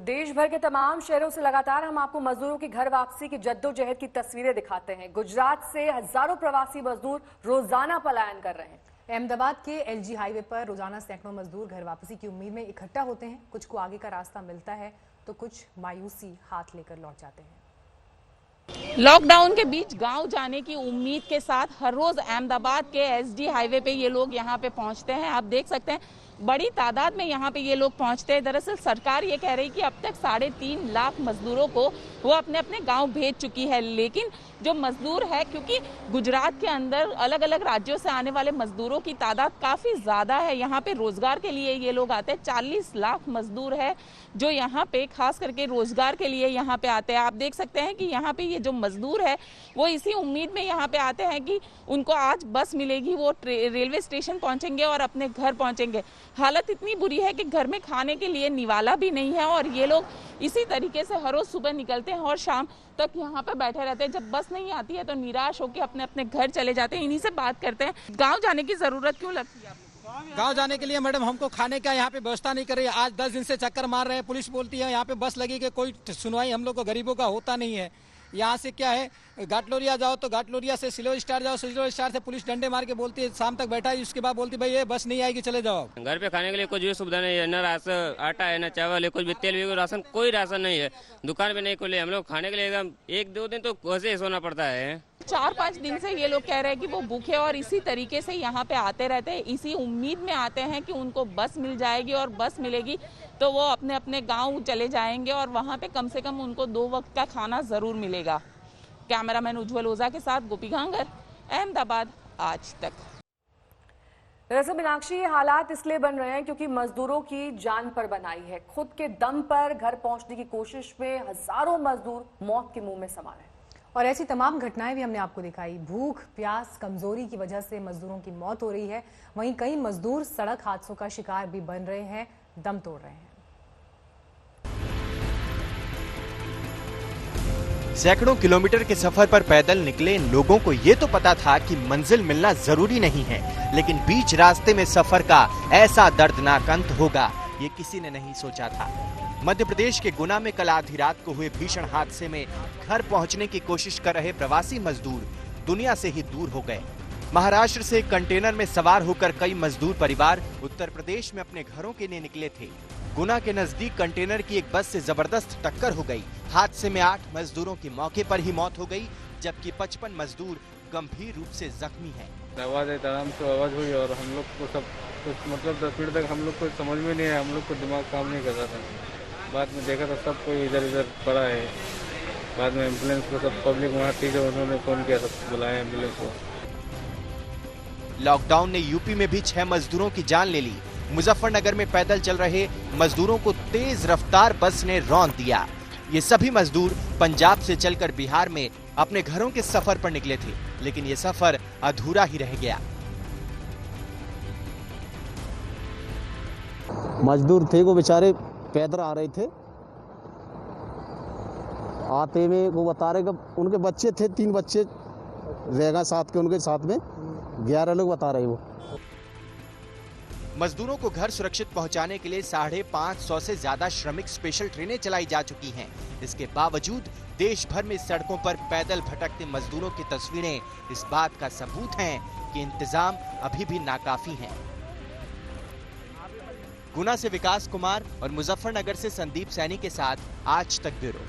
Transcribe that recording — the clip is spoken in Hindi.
देश भर के तमाम शहरों से लगातार हम आपको मजदूरों की घर वापसी की जद्दोजहद की तस्वीरें दिखाते हैं। गुजरात से हजारों प्रवासी मजदूर रोजाना पलायन कर रहे हैं। अहमदाबाद के एलजी हाईवे पर रोजाना सैकड़ों मजदूर घर वापसी की उम्मीद में इकट्ठा होते हैं। कुछ को आगे का रास्ता मिलता है तो कुछ मायूसी हाथ लेकर लौट जाते हैं। लॉकडाउन के बीच गांव जाने की उम्मीद के साथ हर रोज अहमदाबाद के एसडी हाईवे पे ये लोग यहाँ पे पहुँचते हैं। आप देख सकते हैं बड़ी तादाद में यहाँ पे ये लोग पहुँचते हैं। दरअसल सरकार ये कह रही कि अब तक 3.5 लाख मजदूरों को वो अपने अपने गांव भेज चुकी है, लेकिन जो मजदूर है, क्योंकि गुजरात के अंदर अलग अलग राज्यों से आने वाले मजदूरों की तादाद काफी ज्यादा है। यहाँ पे रोजगार के लिए ये लोग आते हैं। 40 लाख मजदूर है जो यहाँ पे खास करके रोजगार के लिए यहाँ पे आते हैं। आप देख सकते हैं कि यहाँ पे ये जो मजदूर है वो इसी उम्मीद में यहाँ पे आते हैं कि उनको आज बस मिलेगी, वो रेलवे स्टेशन पहुंचेंगे और अपने घर पहुंचेंगे। हालत इतनी बुरी है कि घर में खाने के लिए निवाला भी नहीं है और ये लोग इसी तरीके से हर रोज सुबह निकलते हैं और शाम तक यहाँ पे बैठे रहते हैं। जब बस नहीं आती है तो निराश होकर अपने अपने घर चले जाते हैं। इन्हीं से बात करते हैं। गाँव जाने की जरूरत क्यों लगती है आपको? गांव जाने के लिए मैडम हमको खाने का यहाँ पे व्यवस्था नहीं कर रही है। आज 10 दिन से चक्कर मार रहे हैं। पुलिस बोलती है यहाँ पे बस लगी कि कोई सुनवाई हम लोग को गरीबों का होता नहीं है। यहाँ से क्या है, घाटलोरिया जाओ तो घाटलोरिया से सिल्वर स्टार जाओ, सिल्वर स्टार से पुलिस डंडे मार के बोलती है शाम तक बैठा है। उसके बाद बोलती है भाई ये बस नहीं आएगी, चले जाओ। घर पे खाने के लिए कुछ भी सुविधा नहीं है, न राशन आटा है, न चावल है, कुछ भी तेल भी राशन, कोई राशन नहीं है। दुकान पे नहीं खुले। हम लोग खाने के लिए एकदम 1-2 दिन तो वैसे सोना पड़ता है। 4-5 दिन से ये लोग कह रहे हैं कि वो भूखे और इसी तरीके से यहाँ पे आते रहते हैं। इसी उम्मीद में आते हैं कि उनको बस मिल जाएगी और बस मिलेगी तो वो अपने अपने गांव चले जाएंगे और वहाँ पे कम से कम उनको 2 वक्त का खाना जरूर मिलेगा। कैमरामैन उज्जवल ओझा के साथ गोपी घांगर, अहमदाबाद, आज तक। दरअसल मीनाक्षी, ये हालात इसलिए बन रहे हैं क्योंकि मजदूरों की जान पर बनाई है। खुद के दम पर घर पहुंचने की कोशिश में हजारों मजदूर मौत के मुंह में समा रहे हैं। और ऐसी तमाम घटनाएं भी हमने आपको दिखाई। भूख, प्यास, कमजोरी की वजह से मजदूरों की मौत हो रही है। वहीं कई मजदूर सड़क हादसों का शिकार भी बन रहे हैं, दम तोड़ रहे हैं। सैकड़ों किलोमीटर के सफर पर पैदल निकले इन लोगों को ये तो पता था कि मंजिल मिलना जरूरी नहीं है, लेकिन बीच रास्ते में सफर का ऐसा दर्दनाक अंत होगा ये किसी ने नहीं सोचा था। मध्य प्रदेश के गुना में कल आधी रात को हुए भीषण हादसे में घर पहुंचने की कोशिश कर रहे प्रवासी मजदूर दुनिया से ही दूर हो गए। महाराष्ट्र से एक कंटेनर में सवार होकर कई मजदूर परिवार उत्तर प्रदेश में अपने घरों के लिए निकले थे। गुना के नजदीक कंटेनर की एक बस से जबरदस्त टक्कर हो गई। हादसे में 8 मजदूरों की मौके पर ही मौत हो गई, जबकि 55 मजदूर गंभीर रूप से जख्मी हैं। आवाज आराम से आवाज हुई और हम लोग को सब कुछ मतलब 10 मिनट तक हम लोग को समझ में नहीं आया। हम लोग को दिमाग काम नहीं कर रहा था। बाद में देखा तो सब कोई इधर इधर पड़ा है। बाद में एम्बुलेंस को सब पब्लिक वहाँ थी जो उन्होंने फोन किया, सब बुलाया एम्बुलेंस को। लॉकडाउन ने यूपी में भी 6 मजदूरों की जान ले ली। मुजफ्फरनगर में पैदल चल रहे मजदूरों को तेज रफ्तार बस ने रौंद दिया। ये सभी मजदूर पंजाब से चलकर बिहार में अपने घरों के सफर पर निकले थे, लेकिन ये सफर अधूरा ही रह गया। मजदूर थे वो बेचारे पैदल आ रहे थे। आते में वो बता रहे कि उनके बच्चे थे, 3 बच्चे रहेगा साथ के, उनके साथ में 11 लोग बता रहे। वो मजदूरों को घर सुरक्षित पहुंचाने के लिए 550 से ज्यादा श्रमिक स्पेशल ट्रेनें चलाई जा चुकी हैं। इसके बावजूद देश भर में सड़कों पर पैदल भटकते मजदूरों की तस्वीरें इस बात का सबूत हैं कि इंतजाम अभी भी नाकाफी हैं। गुना से विकास कुमार और मुजफ्फरनगर से संदीप सैनी के साथ आज तक ब्यूरो।